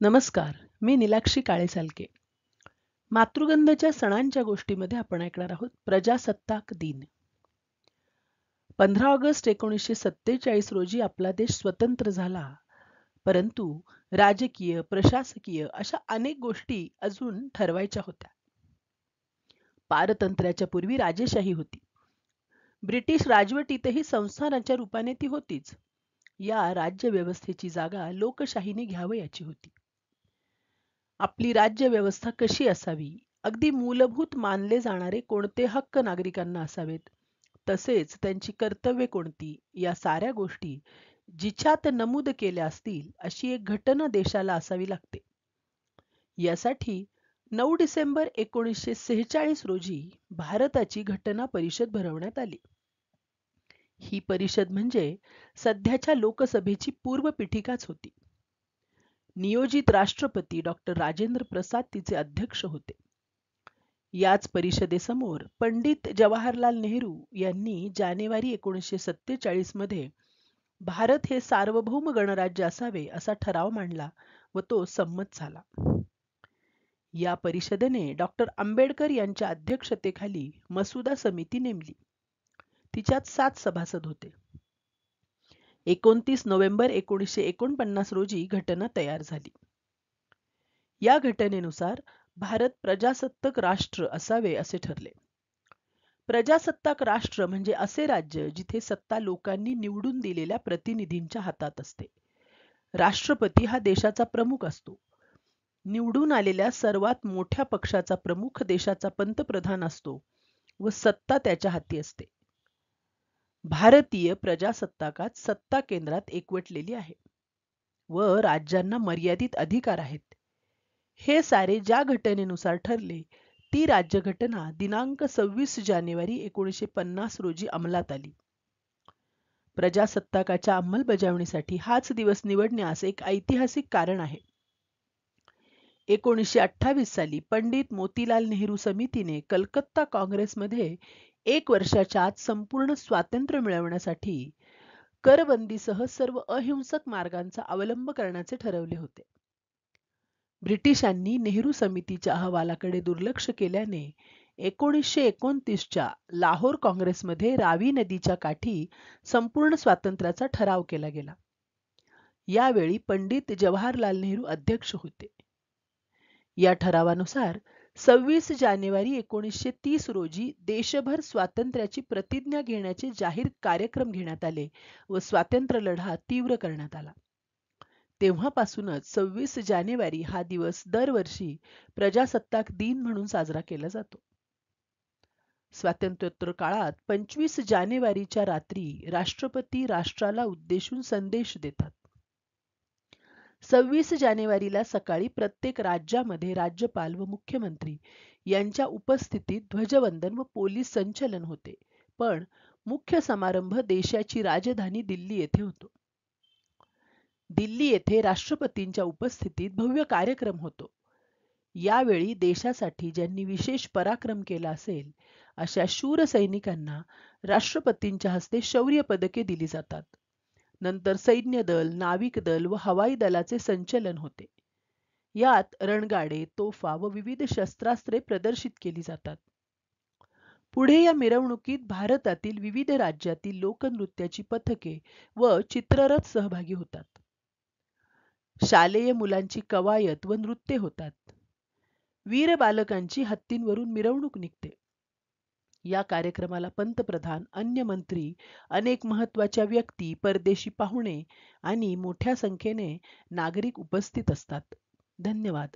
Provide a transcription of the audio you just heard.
नमस्कार, मी नीलाक्षी काळे-सालके. मातृगंधाच्या सणांच्या गोष्टीमध्ये आपण ऐकणार आहोत प्रजासत्ताक दिन. 15 ऑगस्ट 1947 रोजी आपला देश स्वतंत्र झाला. परंतु राजकीय, प्रशासकीय अशा अनेक गोष्टी अजून ठरवायच्या होत्या. पारतंत्र्याच्या पूर्वी राजेशाही होती. ब्रिटिश राजवटीतही संस्थानाच्या रूपाने ती होतीच. या राज्यव्यवस्थेची जागा लोकशाहीने घ्यावयाची होती. आपली राज्यव्यवस्था कशी असावी, अगदी मूलभूत मानले जाणारे कोणते हक्क नागरिकांना असावेत, तसेच त्यांची कर्तव्ये कोणती, या साऱ्या गोष्टी जिच्यात नमूद केल्या असतील अशी एक घटना देशाला असावी लागते. यासाठी 9 डिसेंबर 1946 रोजी भारताची घटना परिषद भरवण्यात आली. ही परिषद म्हणजे सध्याच्या लोकसभेची पूर्वपीठिकाच होती. नियोजित राष्ट्रपती डॉक्टर राजेंद्र प्रसाद तिचे अध्यक्ष होते. याच परिषदेसमोर पंडित जवाहरलाल नेहरू यांनी जानेवारी 1947 मध्ये भारत हे सार्वभौम गणराज्य असावे असा ठराव मांडला व तो संमत झाला. या परिषदेने डॉक्टर आंबेडकर यांच्या अध्यक्षतेखाली मसुदा समिती नेमली. तिच्यात 7 सभासद होते. 29 नोव्हेंबर 1949 रोजी घटना तयार झाली. या घटनेनुसार भारत प्रजासत्ताक राष्ट्र असावे असे ठरले. प्रजासत्ताक राष्ट्र म्हणजे असे राज्य जिथे सत्ता लोकांनी निवडून दिलेल्या प्रतिनिधींच्या हातात असते. राष्ट्रपती हा देशाचा प्रमुख असतो. निवडून आलेल्या सर्वात मोठ्या पक्षाचा प्रमुख देशाचा पंतप्रधान असतो व सत्ता त्याच्या हाती असते. भारतीय प्रजासत्ताकात सत्ता केंद्रात एकवटलेली आहे व राज्यांना मर्यादित अधिकार आहेत. हे सारे ज्या घटनेनुसार ठरले ती राज्यघटना दिनांक 26 जानेवारी 1950 रोजी अंमलात आली. प्रजासत्ताकाच्या अंमलबजावणीसाठी हाच दिवस निवडण्यास एक ऐतिहासिक कारण आहे. 1928 साली पंडित मोतीलाल नेहरू समितीने कलकत्ता काँग्रेसमध्ये 1 वर्षाच्या आत संपूर्ण स्वातंत्र्य मिळवण्यासाठी करबंदीसह सर्व अहिंसक मार्गांचा अवलंब करण्याचे ठरवले होते. ब्रिटिशांनी नेहरू समितीच्या अहवालाकडे दुर्लक्ष केल्याने 1929च्या लाहोर काँग्रेसमध्ये रावी नदीच्या काठी संपूर्ण स्वातंत्र्याचा ठराव केला गेला. यावेळी पंडित जवाहरलाल नेहरू अध्यक्ष होते. या ठरावानुसार 26 जानेवारी 1930 रोजी देशभर स्वातंत्र्याची प्रतिज्ञा घेण्याचे जाहीर कार्यक्रम घेण्यात आले व स्वातंत्र्य लढा तीव्र करण्यात आला. तेव्हापासूनच 26 जानेवारी हा दिवस दरवर्षी प्रजासत्ताक दिन म्हणून साजरा केला जातो. स्वातंत्र्योत्तर काळात 25 जानेवारीच्या रात्री राष्ट्रपती राष्ट्राला उद्देशून संदेश देतात. 26 जानेवारीला सकाळी प्रत्येक राज्यामध्ये राज्यपाल व मुख्यमंत्री यांच्या उपस्थितीत ध्वजवंदन व पोलीस संचलन होते. पण मुख्य समारंभ देशाची राजधानी दिल्ली येथे होतो. दिल्ली येथे राष्ट्रपतींच्या उपस्थितीत भव्य कार्यक्रम होतो. यावेळी देशासाठी ज्यांनी विशेष पराक्रम केला असेल अशा शूर सैनिकांना राष्ट्रपतींच्या हस्ते शौर्य पदके दिली जातात. नंतर सैन्य दल, नाविक दल व हवाई दलाचे संचलन होते. यात रणगाडे, तोफा व विविध शस्त्रास्त्रे प्रदर्शित केली जातात. पुढे या मिरवणुकीत भारतातील विविध राज्यातील लोकनृत्याची पथके व चित्ररथ सहभागी होतात. शालेय मुलांची कवायत व नृत्य होतात. वीर बालकांची हत्तींवरून मिरवणूक निघते. या कार्यक्रमाला पंतप्रधान, अन्य मंत्री, अनेक महत्त्वाच्या व्यक्ती, परदेशी पाहुणे आणि मोठ्या संख्येने नागरिक उपस्थित असतात. धन्यवाद.